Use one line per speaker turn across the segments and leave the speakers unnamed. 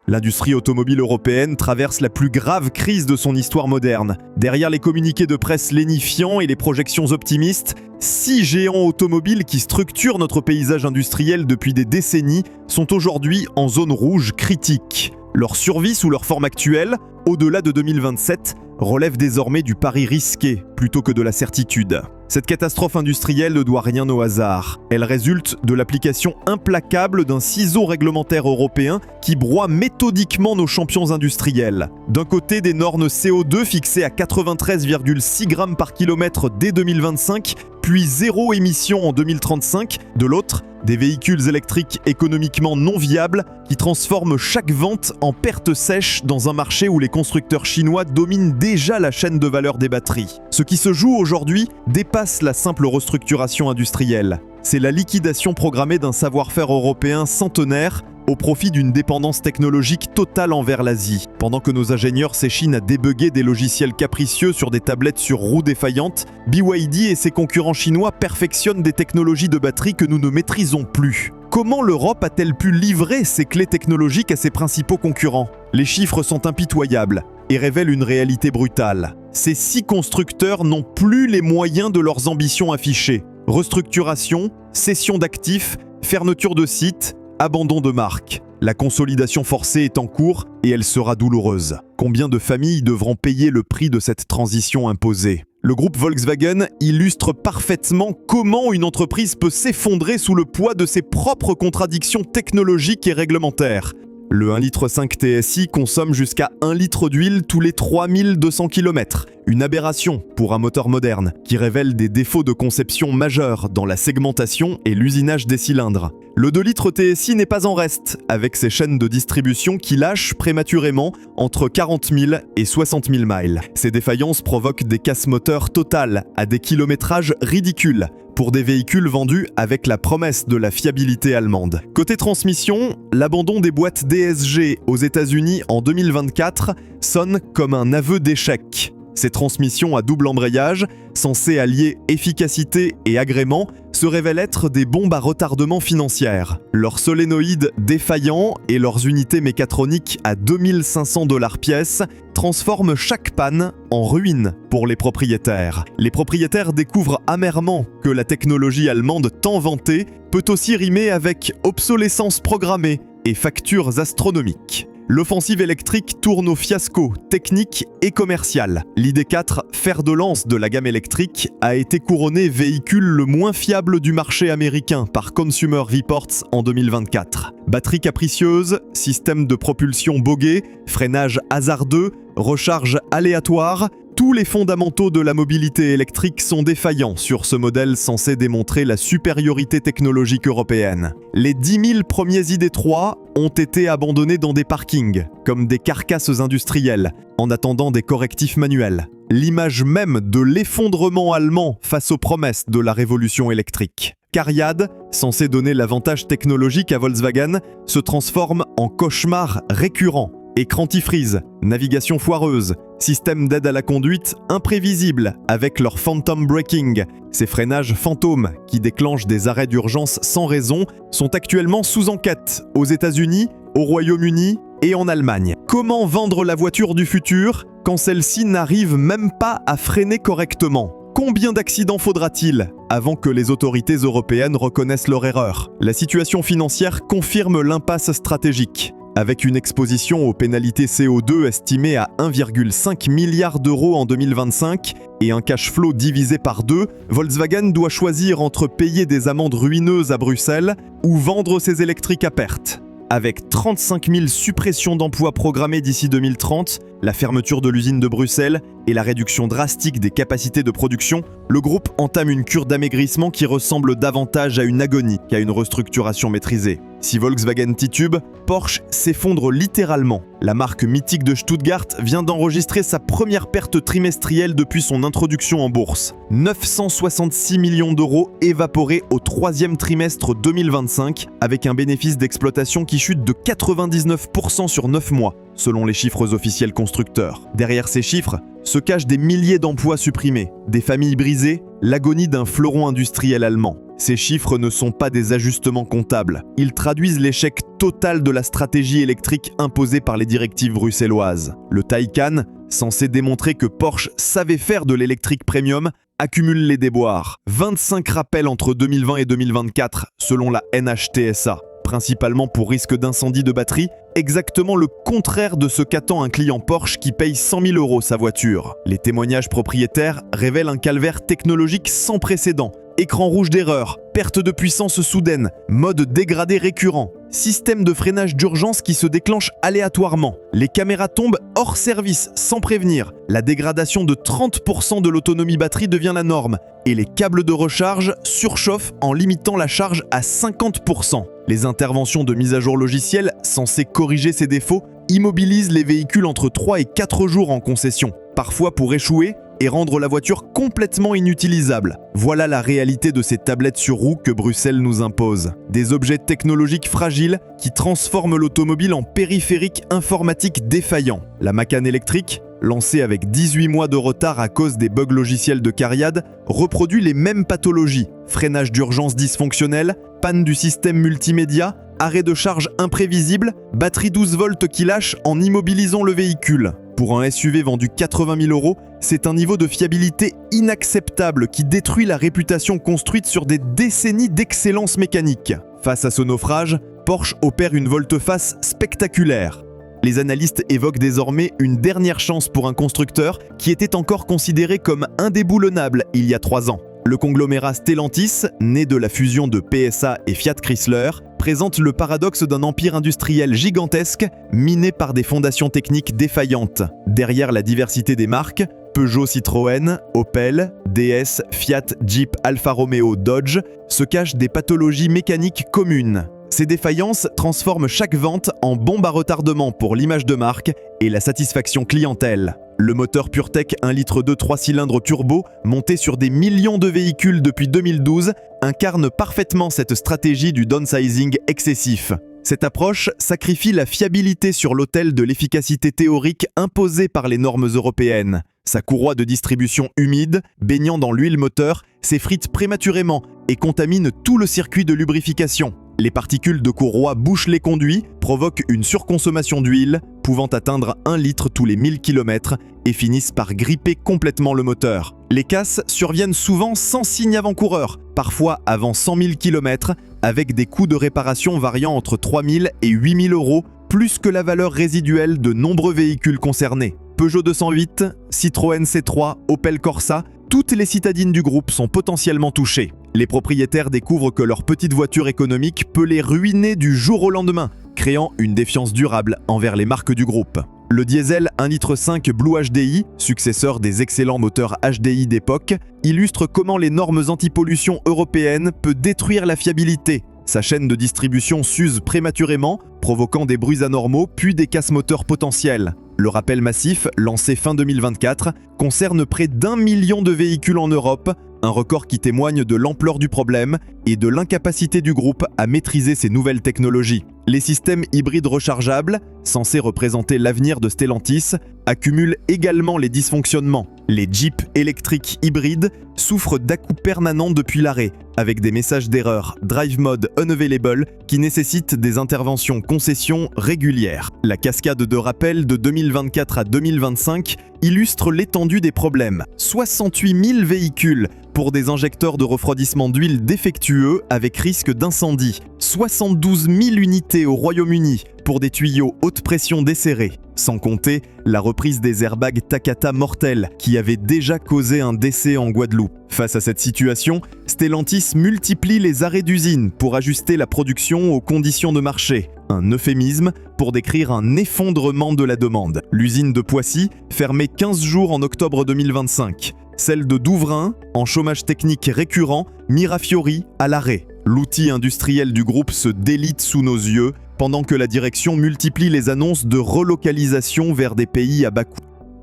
L'industrie automobile européenne traverse la plus grave crise de son histoire moderne. Derrière les communiqués de presse lénifiants et les projections optimistes, 6 géants automobiles qui structurent notre paysage industriel depuis des décennies sont aujourd'hui en zone rouge critique. Leur survie sous leur forme actuelle, au-delà de 2027, relève désormais du pari risqué plutôt que de la certitude. Cette catastrophe industrielle ne doit rien au hasard. Elle résulte de l'application implacable d'un ciseau réglementaire européen qui broie méthodiquement nos champions industriels. D'un côté, des normes CO2 fixées à 93,6 grammes par kilomètre dès 2025, puis zéro émission en 2035. De l'autre, des véhicules électriques économiquement non viables qui transforment chaque vente en perte sèche dans un marché où les constructeurs chinois dominent déjà la chaîne de valeur des batteries. Ce qui se joue aujourd'hui dépasse la simple restructuration industrielle. C'est la liquidation programmée d'un savoir-faire européen centenaire au profit d'une dépendance technologique totale envers l'Asie. Pendant que nos ingénieurs s'échinent à débugger des logiciels capricieux sur des tablettes sur roues défaillantes, BYD et ses concurrents chinois perfectionnent des technologies de batterie que nous ne maîtrisons plus. Comment l'Europe a-t-elle pu livrer ses clés technologiques à ses principaux concurrents ? Les chiffres sont impitoyables et révèlent une réalité brutale. Ces 6 constructeurs n'ont plus les moyens de leurs ambitions affichées. Restructuration, cession d'actifs, fermeture de sites, abandon de marque. La consolidation forcée est en cours et elle sera douloureuse. Combien de familles devront payer le prix de cette transition imposée ? Le groupe Volkswagen illustre parfaitement comment une entreprise peut s'effondrer sous le poids de ses propres contradictions technologiques et réglementaires. Le 1,5 litre TSI consomme jusqu'à 1 litre d'huile tous les 3200 km. Une aberration pour un moteur moderne qui révèle des défauts de conception majeurs dans la segmentation et l'usinage des cylindres. Le 2 litres TSI n'est pas en reste, avec ses chaînes de distribution qui lâchent prématurément entre 40 000 et 60 000 miles. Ces défaillances provoquent des casses moteurs totales à des kilométrages ridicules pour des véhicules vendus avec la promesse de la fiabilité allemande. Côté transmission, l'abandon des boîtes DSG aux États-Unis en 2024 sonne comme un aveu d'échec. Ces transmissions à double embrayage, censées allier efficacité et agrément, se révèlent être des bombes à retardement financières. Leurs solénoïdes défaillants et leurs unités mécatroniques à 2500 $ pièce transforment chaque panne en ruine pour les propriétaires. Les propriétaires découvrent amèrement que la technologie allemande tant vantée peut aussi rimer avec obsolescence programmée et factures astronomiques. L'offensive électrique tourne au fiasco technique et commercial. l'ID4, fer de lance de la gamme électrique, a été couronné véhicule le moins fiable du marché américain par Consumer Reports en 2024. Batterie capricieuse, système de propulsion bogué, freinage hasardeux, recharge aléatoire, tous les fondamentaux de la mobilité électrique sont défaillants sur ce modèle censé démontrer la supériorité technologique européenne. Les 10 000 premiers ID3 ont été abandonnés dans des parkings, comme des carcasses industrielles, en attendant des correctifs manuels. L'image même de l'effondrement allemand face aux promesses de la révolution électrique. Cariad, censé donner l'avantage technologique à Volkswagen, se transforme en cauchemar récurrent. Écran anti-freeze, navigation foireuse, système d'aide à la conduite imprévisible avec leur phantom braking. Ces freinages fantômes qui déclenchent des arrêts d'urgence sans raison sont actuellement sous enquête aux États-Unis, au Royaume-Uni et en Allemagne. Comment vendre la voiture du futur quand celle-ci n'arrive même pas à freiner correctement ? Combien d'accidents faudra-t-il avant que les autorités européennes reconnaissent leur erreur ? La situation financière confirme l'impasse stratégique. Avec une exposition aux pénalités CO2 estimée à 1,5 milliard d'euros en 2025 et un cash flow divisé par 2, Volkswagen doit choisir entre payer des amendes ruineuses à Bruxelles ou vendre ses électriques à perte. Avec 35 000 suppressions d'emplois programmées d'ici 2030, la fermeture de l'usine de Bruxelles et la réduction drastique des capacités de production, le groupe entame une cure d'amaigrissement qui ressemble davantage à une agonie qu'à une restructuration maîtrisée. Si Volkswagen titube, Porsche s'effondre littéralement. La marque mythique de Stuttgart vient d'enregistrer sa première perte trimestrielle depuis son introduction en bourse. 966 millions d'euros évaporés au 3e trimestre 2025, avec un bénéfice d'exploitation qui chute de 99% sur 9 mois, selon les chiffres officiels constructeurs. Derrière ces chiffres se cachent des milliers d'emplois supprimés, des familles brisées, l'agonie d'un fleuron industriel allemand. Ces chiffres ne sont pas des ajustements comptables. Ils traduisent l'échec total de la stratégie électrique imposée par les directives bruxelloises. Le Taycan, censé démontrer que Porsche savait faire de l'électrique premium, accumule les déboires. 25 rappels entre 2020 et 2024, selon la NHTSA. Principalement pour risque d'incendie de batterie, exactement le contraire de ce qu'attend un client Porsche qui paye 100 000 € sa voiture. Les témoignages propriétaires révèlent un calvaire technologique sans précédent. Écran rouge d'erreur, perte de puissance soudaine, mode dégradé récurrent, système de freinage d'urgence qui se déclenche aléatoirement, les caméras tombent hors service sans prévenir, la dégradation de 30% de l'autonomie batterie devient la norme, et les câbles de recharge surchauffent en limitant la charge à 50%. Les interventions de mise à jour logicielle censées corriger ces défauts immobilisent les véhicules entre 3 et 4 jours en concession, parfois pour échouer et rendre la voiture complètement inutilisable. Voilà la réalité de ces tablettes sur roues que Bruxelles nous impose. Des objets technologiques fragiles qui transforment l'automobile en périphérique informatique défaillant. La Macan électrique, lancée avec 18 mois de retard à cause des bugs logiciels de Cariad, reproduit les mêmes pathologies. Freinage d'urgence dysfonctionnel, panne du système multimédia, arrêt de charge imprévisible, batterie 12 volts qui lâche en immobilisant le véhicule. Pour un SUV vendu 80 000 €, c'est un niveau de fiabilité inacceptable qui détruit la réputation construite sur des décennies d'excellence mécanique. Face à ce naufrage, Porsche opère une volte-face spectaculaire. Les analystes évoquent désormais une dernière chance pour un constructeur qui était encore considéré comme indéboulonnable il y a 3 ans. Le conglomérat Stellantis, né de la fusion de PSA et Fiat Chrysler, présente le paradoxe d'un empire industriel gigantesque miné par des fondations techniques défaillantes. Derrière la diversité des marques, Peugeot, Citroën, Opel, DS, Fiat, Jeep, Alfa Romeo, Dodge, se cachent des pathologies mécaniques communes. Ces défaillances transforment chaque vente en bombe à retardement pour l'image de marque et la satisfaction clientèle. Le moteur PureTech 1,2 litre 3 cylindres turbo, monté sur des millions de véhicules depuis 2012, incarne parfaitement cette stratégie du downsizing excessif. Cette approche sacrifie la fiabilité sur l'autel de l'efficacité théorique imposée par les normes européennes. Sa courroie de distribution humide, baignant dans l'huile moteur, s'effrite prématurément et contamine tout le circuit de lubrification. Les particules de courroie bouchent les conduits, provoquent une surconsommation d'huile, pouvant atteindre 1 litre tous les 1000 km et finissent par gripper complètement le moteur. Les casses surviennent souvent sans signe avant-coureur, parfois avant 100 000 km, avec des coûts de réparation variant entre 3 000 et 8 000 €, plus que la valeur résiduelle de nombreux véhicules concernés. Peugeot 208, Citroën C3, Opel Corsa, toutes les citadines du groupe sont potentiellement touchées. Les propriétaires découvrent que leur petite voiture économique peut les ruiner du jour au lendemain, créant une défiance durable envers les marques du groupe. Le diesel 1,5 litre Blue HDI, successeur des excellents moteurs HDI d'époque, illustre comment les normes anti-pollution européennes peuvent détruire la fiabilité. Sa chaîne de distribution s'use prématurément, provoquant des bruits anormaux puis des casses moteurs potentiels. Le rappel massif, lancé fin 2024, concerne près d'1 million de véhicules en Europe, un record qui témoigne de l'ampleur du problème et de l'incapacité du groupe à maîtriser ces nouvelles technologies. Les systèmes hybrides rechargeables, censés représenter l'avenir de Stellantis, accumulent également les dysfonctionnements. Les Jeeps électriques hybrides souffrent d'à-coups permanents depuis l'arrêt, avec des messages d'erreur Drive Mode Unavailable qui nécessitent des interventions concessions régulières. La cascade de rappels de 2024 à 2025 illustre l'étendue des problèmes. 68 000 véhicules pour des injecteurs de refroidissement d'huile défectueux avec risque d'incendie. 72 000 unités au Royaume-Uni pour des tuyaux haute pression desserrés. Sans compter la reprise des airbags Takata mortels qui avaient déjà causé un décès en Guadeloupe. Face à cette situation, Stellantis multiplie les arrêts d'usine pour ajuster la production aux conditions de marché. Un euphémisme pour décrire un effondrement de la demande. L'usine de Poissy, fermée 15 jours en octobre 2025. Celle de Douvrin, en chômage technique récurrent, Mirafiori à l'arrêt. L'outil industriel du groupe se délite sous nos yeux, pendant que la direction multiplie les annonces de relocalisation vers des pays à bas coût.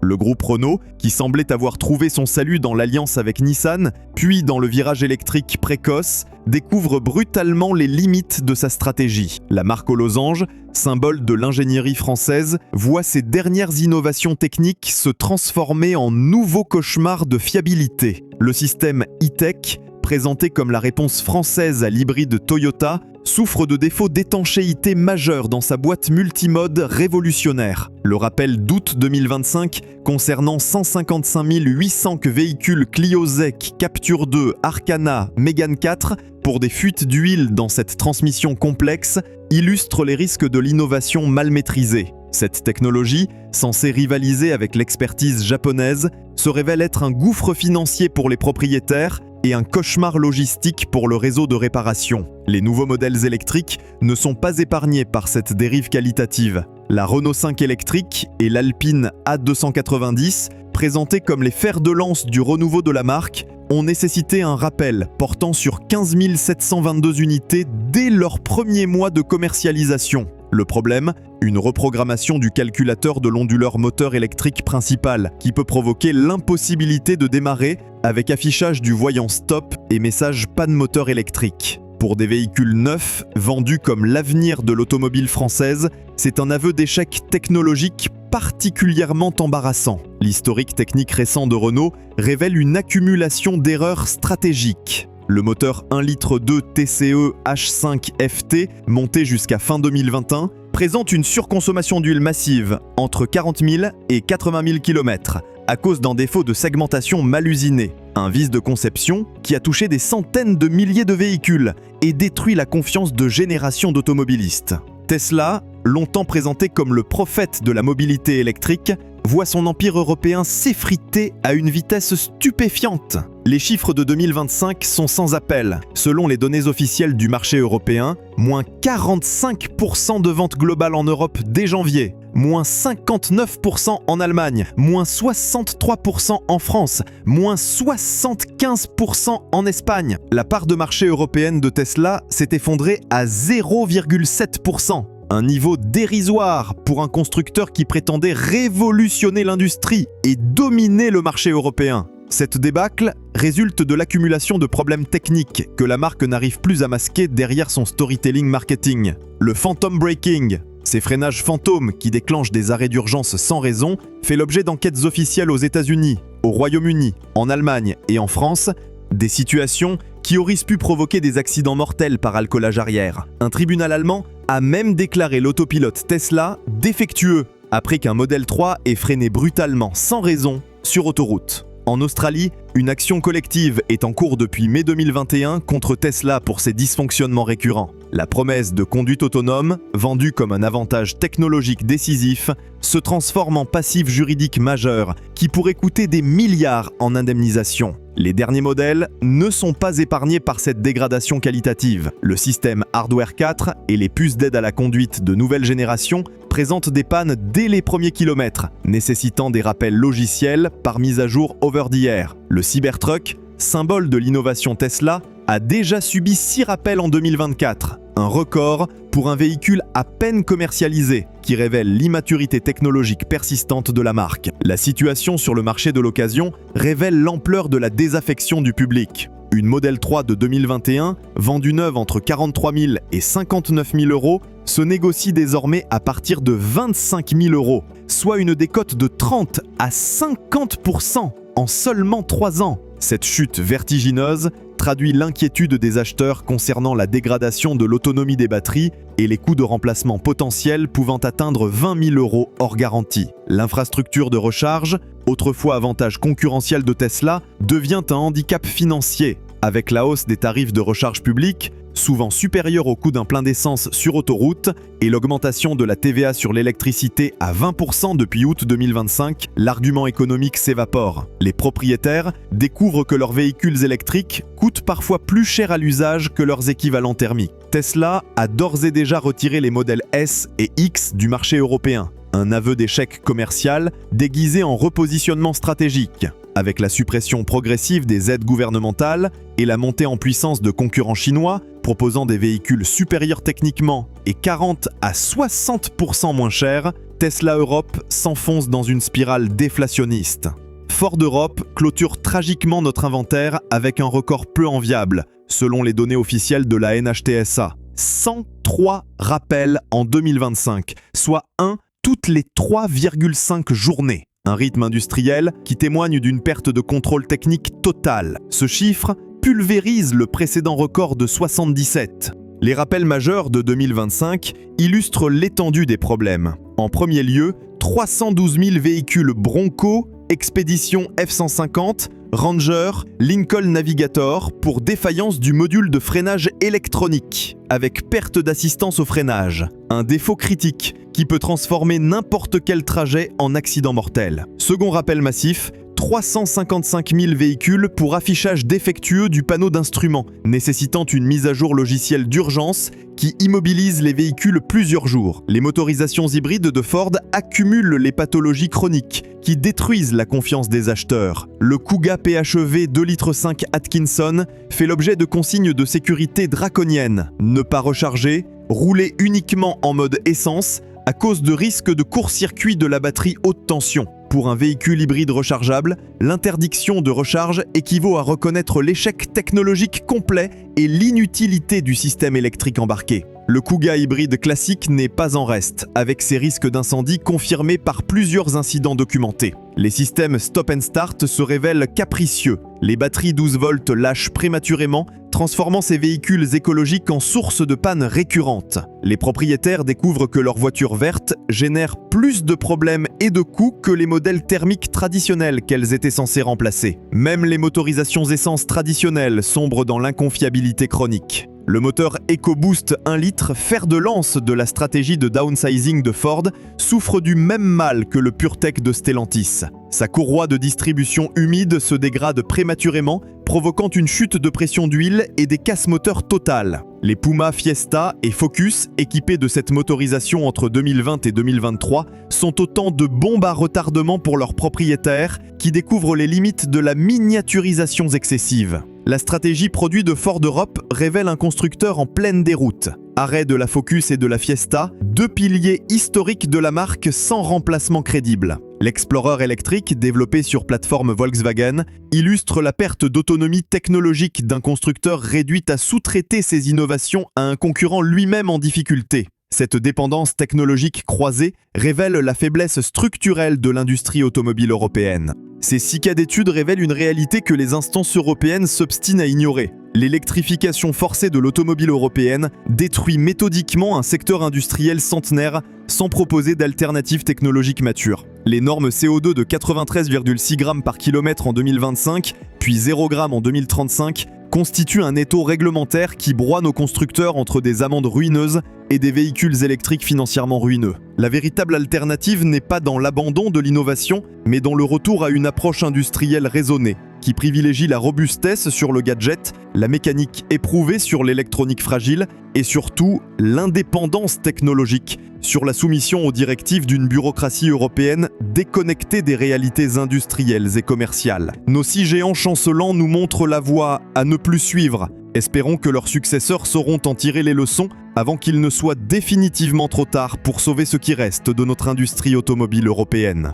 Le groupe Renault, qui semblait avoir trouvé son salut dans l'alliance avec Nissan, puis dans le virage électrique précoce, découvre brutalement les limites de sa stratégie. La marque aux losanges, symbole de l'ingénierie française, voit ses dernières innovations techniques se transformer en nouveaux cauchemars de fiabilité. Le système e-tech, présenté comme la réponse française à l'hybride Toyota, souffre de défauts d'étanchéité majeurs dans sa boîte multimode révolutionnaire. Le rappel d'août 2025 concernant 155 800 véhicules Clio ZEC, Captur 2, Arcana, Mégane 4 pour des fuites d'huile dans cette transmission complexe illustre les risques de l'innovation mal maîtrisée. Cette technologie, censée rivaliser avec l'expertise japonaise, se révèle être un gouffre financier pour les propriétaires et un cauchemar logistique pour le réseau de réparation. Les nouveaux modèles électriques ne sont pas épargnés par cette dérive qualitative. La Renault 5 électrique et l'Alpine A290, présentés comme les fers de lance du renouveau de la marque, ont nécessité un rappel portant sur 15 722 unités dès leur premier mois de commercialisation. Le problème, une reprogrammation du calculateur de l'onduleur moteur électrique principal qui peut provoquer l'impossibilité de démarrer avec affichage du voyant stop et message panne moteur électrique. Pour des véhicules neufs, vendus comme l'avenir de l'automobile française, c'est un aveu d'échec technologique particulièrement embarrassant. L'historique technique récent de Renault révèle une accumulation d'erreurs stratégiques. Le moteur 1,2 litre TCE H5 FT, monté jusqu'à fin 2021, présente une surconsommation d'huile massive, entre 40 000 et 80 000 km, à cause d'un défaut de segmentation mal usiné. Un vice de conception qui a touché des centaines de milliers de véhicules et détruit la confiance de générations d'automobilistes. Tesla, longtemps présenté comme le prophète de la mobilité électrique, voit son empire européen s'effriter à une vitesse stupéfiante. Les chiffres de 2025 sont sans appel. Selon les données officielles du marché européen, moins 45% de ventes globales en Europe dès janvier, moins 59% en Allemagne, moins 63% en France, moins 75% en Espagne. La part de marché européenne de Tesla s'est effondrée à 0,7%. Un niveau dérisoire pour un constructeur qui prétendait révolutionner l'industrie et dominer le marché européen. Cette débâcle résulte de l'accumulation de problèmes techniques que la marque n'arrive plus à masquer derrière son storytelling marketing. Le phantom braking, ces freinages fantômes qui déclenchent des arrêts d'urgence sans raison, fait l'objet d'enquêtes officielles aux États-Unis, au Royaume-Uni, en Allemagne et en France, des situations qui auraient pu provoquer des accidents mortels par alcoolage arrière. Un tribunal allemand a même déclaré l'autopilote Tesla défectueux après qu'un Model 3 ait freiné brutalement, sans raison, sur autoroute. En Australie, une action collective est en cours depuis mai 2021 contre Tesla pour ses dysfonctionnements récurrents. La promesse de conduite autonome, vendue comme un avantage technologique décisif, se transforme en passif juridique majeur qui pourrait coûter des milliards en indemnisation. Les derniers modèles ne sont pas épargnés par cette dégradation qualitative. Le système Hardware 4 et les puces d'aide à la conduite de nouvelle génération présentent des pannes dès les premiers kilomètres, nécessitant des rappels logiciels par mise à jour over-the-air. Le Cybertruck, symbole de l'innovation Tesla, a déjà subi 6 rappels en 2024, un record pour un véhicule à peine commercialisé, qui révèle l'immaturité technologique persistante de la marque. La situation sur le marché de l'occasion révèle l'ampleur de la désaffection du public. Une Model 3 de 2021, vendue neuve entre 43 000 et 59 000 euros, se négocie désormais à partir de 25 000 euros, soit une décote de 30 à 50% en seulement 3 ans. Cette chute vertigineuse traduit l'inquiétude des acheteurs concernant la dégradation de l'autonomie des batteries et les coûts de remplacement potentiels pouvant atteindre 20 000 euros hors garantie. L'infrastructure de recharge, autrefois avantage concurrentiel de Tesla, devient un handicap financier. Avec la hausse des tarifs de recharge publique, souvent supérieurs au coût d'un plein d'essence sur autoroute, et l'augmentation de la TVA sur l'électricité à 20% depuis août 2025, l'argument économique s'évapore. Les propriétaires découvrent que leurs véhicules électriques coûtent parfois plus cher à l'usage que leurs équivalents thermiques. Tesla a d'ores et déjà retiré les modèles S et X du marché européen. Un aveu d'échec commercial déguisé en repositionnement stratégique. Avec la suppression progressive des aides gouvernementales et la montée en puissance de concurrents chinois proposant des véhicules supérieurs techniquement et 40 à 60% moins chers, Tesla Europe s'enfonce dans une spirale déflationniste. Ford Europe clôture tragiquement notre inventaire avec un record peu enviable, selon les données officielles de la NHTSA. 103 rappels en 2025, soit 1 toutes les 3,5 journées. Un rythme industriel qui témoigne d'une perte de contrôle technique totale. Ce chiffre pulvérise le précédent record de 77. Les rappels majeurs de 2025 illustrent l'étendue des problèmes. En premier lieu, 312 000 véhicules Bronco, Expédition F-150, Ranger, Lincoln Navigator pour défaillance du module de freinage électronique, avec perte d'assistance au freinage. Un défaut critique qui peut transformer n'importe quel trajet en accident mortel. Second rappel massif, 355 000 véhicules pour affichage défectueux du panneau d'instrument, nécessitant une mise à jour logicielle d'urgence qui immobilise les véhicules plusieurs jours. Les motorisations hybrides de Ford accumulent les pathologies chroniques qui détruisent la confiance des acheteurs. Le Kuga PHEV 2,5 litres Atkinson fait l'objet de consignes de sécurité draconiennes. Ne pas recharger, rouler uniquement en mode essence à cause de risques de court-circuit de la batterie haute tension. Pour un véhicule hybride rechargeable, l'interdiction de recharge équivaut à reconnaître l'échec technologique complet et l'inutilité du système électrique embarqué. Le Kuga hybride classique n'est pas en reste, avec ses risques d'incendie confirmés par plusieurs incidents documentés. Les systèmes stop and start se révèlent capricieux. Les batteries 12 volts lâchent prématurément, transformant ces véhicules écologiques en source de pannes récurrentes. Les propriétaires découvrent que leur voiture verte génère plus de problèmes et de coûts que les modèles thermiques traditionnels qu'elles étaient censées remplacer. Même les motorisations essence traditionnelles sombrent dans l'inconfiabilité chronique. Le moteur EcoBoost 1 litre, fer de lance de la stratégie de downsizing de Ford, souffre du même mal que le PureTech de Stellantis. Sa courroie de distribution humide se dégrade prématurément, provoquant une chute de pression d'huile et des casses moteurs totales. Les Puma Fiesta et Focus, équipés de cette motorisation entre 2020 et 2023, sont autant de bombes à retardement pour leurs propriétaires qui découvrent les limites de la miniaturisation excessive. La stratégie produit de Ford Europe révèle un constructeur en pleine déroute. Arrêt de la Focus et de la Fiesta, deux piliers historiques de la marque sans remplacement crédible. L'Explorer électrique, développé sur plateforme Volkswagen, illustre la perte d'autonomie technologique d'un constructeur réduit à sous-traiter ses innovations à un concurrent lui-même en difficulté. Cette dépendance technologique croisée révèle la faiblesse structurelle de l'industrie automobile européenne. Ces 6 cas d'études révèlent une réalité que les instances européennes s'obstinent à ignorer. L'électrification forcée de l'automobile européenne détruit méthodiquement un secteur industriel centenaire sans proposer d'alternatives technologiques matures. Les normes CO2 de 93,6 grammes par kilomètre en 2025, puis 0 g en 2035, constituent un étau réglementaire qui broie nos constructeurs entre des amendes ruineuses et des véhicules électriques financièrement ruineux. La véritable alternative n'est pas dans l'abandon de l'innovation, mais dans le retour à une approche industrielle raisonnée, qui privilégie la robustesse sur le gadget, la mécanique éprouvée sur l'électronique fragile et surtout l'indépendance technologique sur la soumission aux directives d'une bureaucratie européenne déconnectée des réalités industrielles et commerciales. Nos 6 géants chancelants nous montrent la voie à ne plus suivre. Espérons que leurs successeurs sauront en tirer les leçons avant qu'il ne soit définitivement trop tard pour sauver ce qui reste de notre industrie automobile européenne.